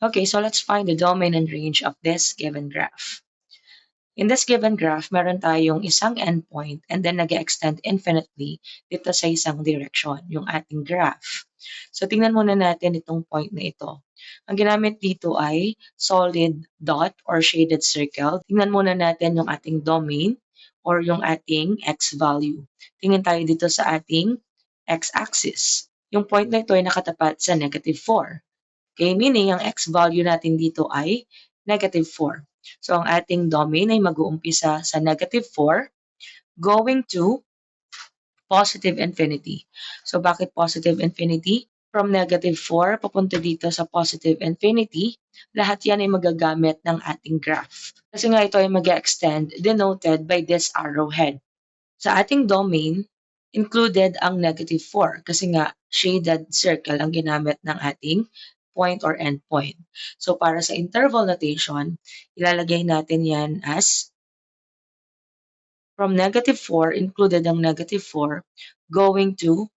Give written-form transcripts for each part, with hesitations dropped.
Okay, so let's find the domain and range of this given graph. In this given graph, meron tayong isang endpoint and then nag-extend infinitely dito sa isang direction, yung ating graph. So tingnan muna natin itong point na ito. Ang ginamit dito ay solid dot or shaded circle. Tingnan muna natin yung ating domain or yung ating x value. Tingin tayo dito sa ating x-axis. Yung point na ito ay nakatapat sa -4. Okay, meaning ang x value natin dito ay -4. So ang ating domain ay mag-uumpisa sa -4 going to positive infinity. So bakit positive infinity? From -4 papunta dito sa positive infinity, lahat yan ay magagamit ng ating graph. Kasi nga ito ay mag-extend denoted by this arrowhead. Sa ating domain, included ang -4 kasi nga shaded circle ang ginamit ng ating point or endpoint. So para sa interval notation, ilalagay natin yan as from -4, included ang -4, going to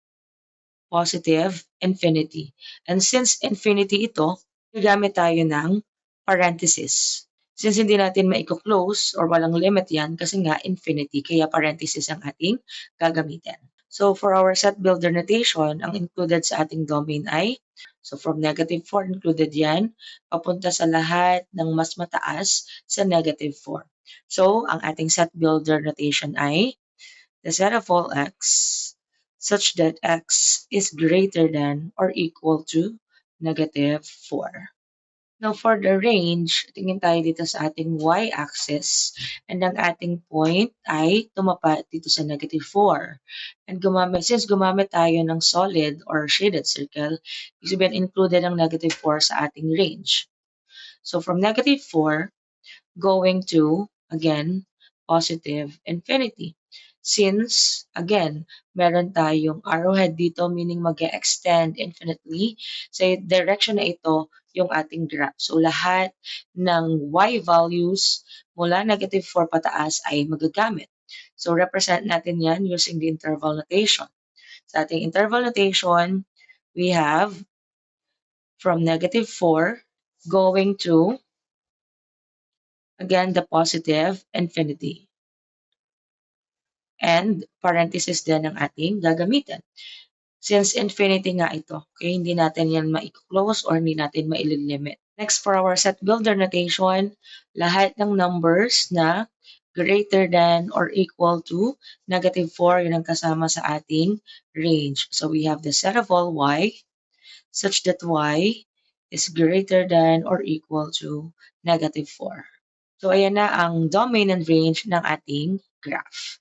positive infinity. And since infinity ito, gagamit tayo ng parenthesis. Since hindi natin maiko-close or walang limit yan kasi nga infinity, kaya parenthesis ang ating gagamitin. So for our set builder notation, ang included sa ating domain ay, so from -4 included yan, papunta sa lahat ng mas mataas sa -4. So ang ating set builder notation ay the set of all x such that x is greater than or equal to -4. Now for the range, tingin tayo dito sa ating y-axis and ang ating point ay tumapat dito sa -4. And since gumamit tayo ng solid or shaded circle, ibig sabihin included ang -4 sa ating range. So from -4 going to, again, positive infinity. Since, again, meron tayong arrowhead dito, meaning mag-extend infinitely, sa direction na ito, yung ating graph. So, lahat ng y values mula -4 pataas ay magagamit. So, represent natin yan using the interval notation. Sa ating interval notation, we have from -4 going to, again, the positive infinity. And parenthesis din ang ating gagamitin. Since infinity nga ito, okay, hindi natin yan ma-close or hindi natin ma-limit. Next, for our set builder notation, lahat ng numbers na greater than or equal to -4, yun ang kasama sa ating range. So we have the set of all y such that y is greater than or equal to -4. So ayan na ang domain and range ng ating graph.